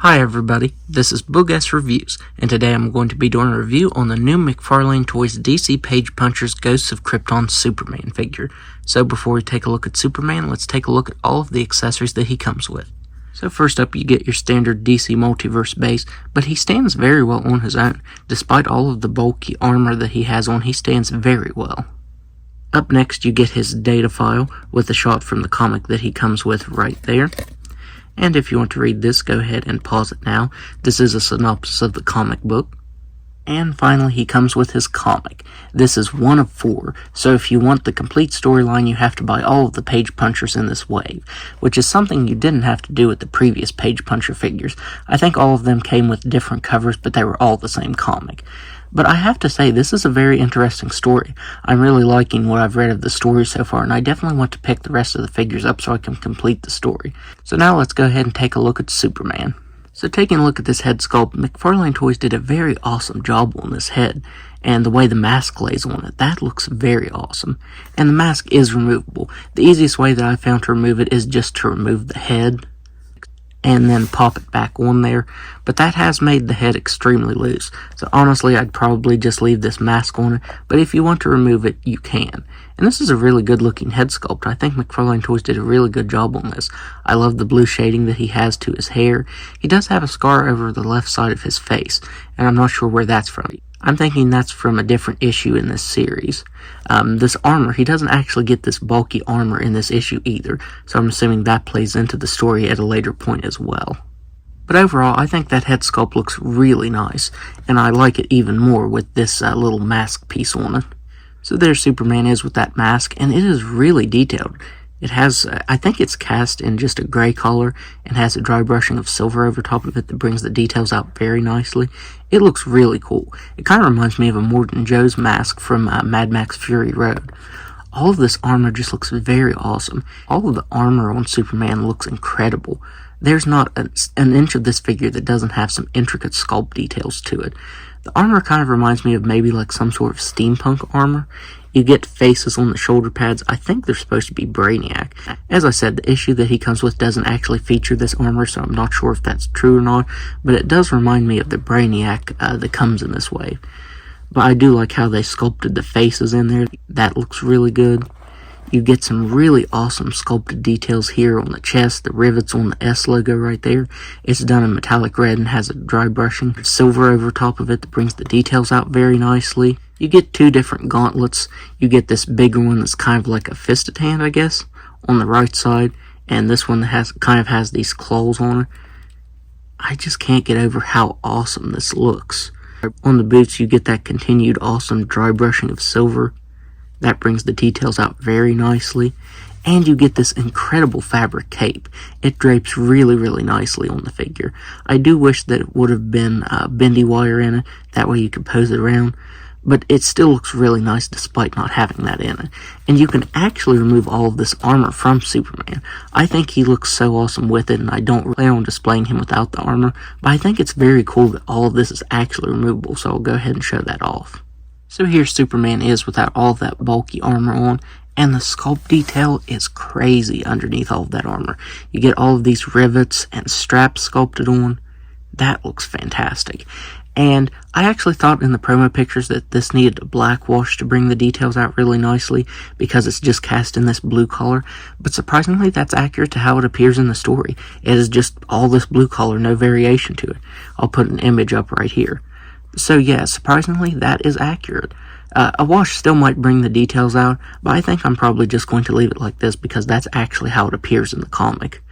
Hi everybody, this is Boogess Reviews, and today I'm going to be doing a review on the new McFarlane Toys DC Page Punchers Ghosts of Krypton Superman figure. So before we take a look at Superman, let's take a look at all of the accessories that he comes with. So first up, you get your standard DC Multiverse base, but he stands very well on his own. Despite all of the bulky armor that he has on, he stands very well. Up next, you get his data file with a shot from the comic that he comes with right there. And if you want to read this, go ahead and pause it now. This is a synopsis of the comic book. And finally, he comes with his comic. This is one of 4, so if you want the complete storyline, you have to buy all of the Page Punchers in this wave, which is something you didn't have to do with the previous Page Puncher figures. I think all of them came with different covers, but they were all the same comic. But I have to say, this is a very interesting story. I'm really liking what I've read of the story so far, and I definitely want to pick the rest of the figures up so I can complete the story. So now let's go ahead and take a look at Superman. So taking a look at this head sculpt, McFarlane Toys did a very awesome job on this head, and the way the mask lays on it, that looks very awesome. And the mask is removable. The easiest way that I found to remove it is just to remove the head and then pop it back on there, but that has made the head extremely loose, so honestly I'd probably just leave this mask on it, but if you want to remove it, you can. And this is a really good looking head sculpt. I think McFarlane Toys did a really good job on this. I love the blue shading that he has to his hair. He does have a scar over the left side of his face, and I'm not sure where that's from. I'm thinking that's from a different issue in this series. This armor, he doesn't actually get this bulky armor in this issue either, so I'm assuming that plays into the story at a later point as well. But overall, I think that head sculpt looks really nice, and I like it even more with this little mask piece on it. So there Superman is with that mask, and it is really detailed. It has, I think it's cast in just a gray color and has a dry brushing of silver over top of it that brings the details out very nicely. It looks really cool. It kind of reminds me of a Morton Joe's mask from Mad Max Fury Road. All of this armor just looks very awesome. All of the armor on Superman looks incredible. There's not an inch of this figure that doesn't have some intricate sculpt details to it. The armor kind of reminds me of maybe like some sort of steampunk armor. You get faces on the shoulder pads. I think they're supposed to be Brainiac. As I said, the issue that he comes with doesn't actually feature this armor, so I'm not sure if that's true or not, but it does remind me of the Brainiac that comes in this wave. But I do like how they sculpted the faces in there. That looks really good. You get some really awesome sculpted details here on the chest, the rivets on the S logo right there. It's done in metallic red and has a dry brushing of silver over top of it that brings the details out very nicely. You get 2 different gauntlets. You get this bigger one that's kind of like a fisted hand, I guess, on the right side, and this one that has these claws on it. I just can't get over how awesome this looks. On the boots, you get that continued awesome dry brushing of silver. That brings the details out very nicely. And you get this incredible fabric cape. It drapes really, really nicely on the figure. I do wish that it would have been bendy wire in it. That way you could pose it around. But it still looks really nice despite not having that in it. And you can actually remove all of this armor from Superman. I think he looks so awesome with it, and I don't plan on displaying him without the armor. But I think it's very cool that all of this is actually removable, so I'll go ahead and show that off. So here Superman is without all of that bulky armor on, and the sculpt detail is crazy underneath all of that armor. You get all of these rivets and straps sculpted on. That looks fantastic. And I actually thought in the promo pictures that this needed a black wash to bring the details out really nicely because it's just cast in this blue color, but surprisingly that's accurate to how it appears in the story. It is just all this blue color, no variation to it. I'll put an image up right here. So yeah, surprisingly, that is accurate. A wash still might bring the details out, but I think I'm probably just going to leave it like this because that's actually how it appears in the comic.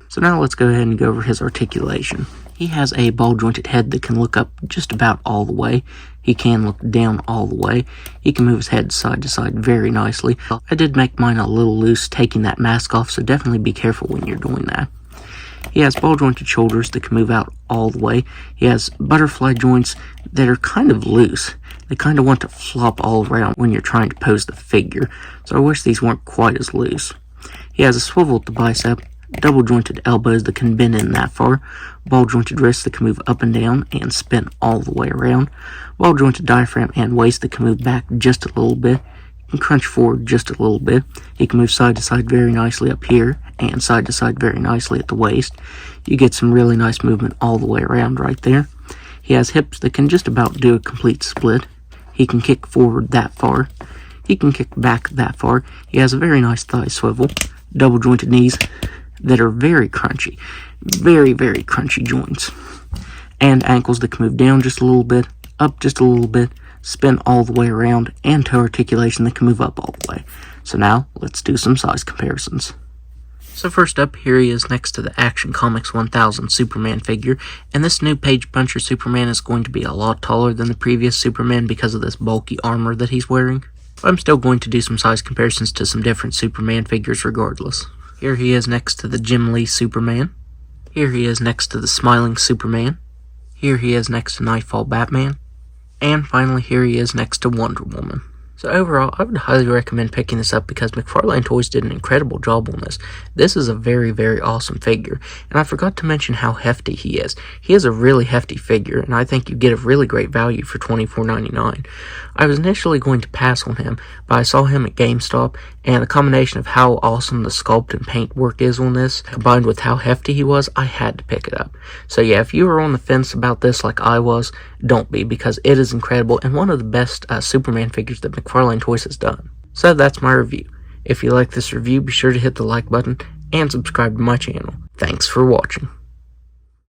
So now let's go ahead and go over his articulation. He has a ball-jointed head that can look up just about all the way. He can look down all the way. He can move his head side to side very nicely. I did make mine a little loose taking that mask off, so definitely be careful when you're doing that. He has ball-jointed shoulders that can move out all the way. He has butterfly joints that are kind of loose. They kind of want to flop all around when you're trying to pose the figure, so I wish these weren't quite as loose. He has a swivel at the bicep, double-jointed elbows that can bend in that far, ball-jointed wrists that can move up and down and spin all the way around, ball-jointed diaphragm and waist that can move back just a little bit. You can crunch forward just a little bit. He can move side to side very nicely up here, and side to side very nicely at the waist. You get some really nice movement all the way around right there. He has hips that can just about do a complete split. He can kick forward that far. He can kick back that far. He has a very nice thigh swivel. Double jointed knees that are very crunchy. Very, very crunchy joints. And ankles that can move down just a little bit, up just a little bit, spin all the way around, and toe articulation that can move up all the way. So now, let's do some size comparisons. So first up, here he is next to the Action Comics 1000 Superman figure, and this new Page Puncher Superman is going to be a lot taller than the previous Superman because of this bulky armor that he's wearing. But I'm still going to do some size comparisons to some different Superman figures regardless. Here he is next to the Jim Lee Superman. Here he is next to the Smiling Superman. Here he is next to Nightfall Batman. And finally, here he is next to Wonder Woman. So overall, I would highly recommend picking this up because McFarlane Toys did an incredible job on this. This is a very, very awesome figure. And I forgot to mention how hefty he is. He is a really hefty figure, and I think you get a really great value for $24.99. I was initially going to pass on him, but I saw him at GameStop, and the combination of how awesome the sculpt and paint work is on this, combined with how hefty he was, I had to pick it up. So yeah, if you were on the fence about this like I was, don't be, because it is incredible and one of the best Superman figures that McFarlane Toys has done. So that's my review. If you like this review, be sure to hit the like button and subscribe to my channel. Thanks for watching.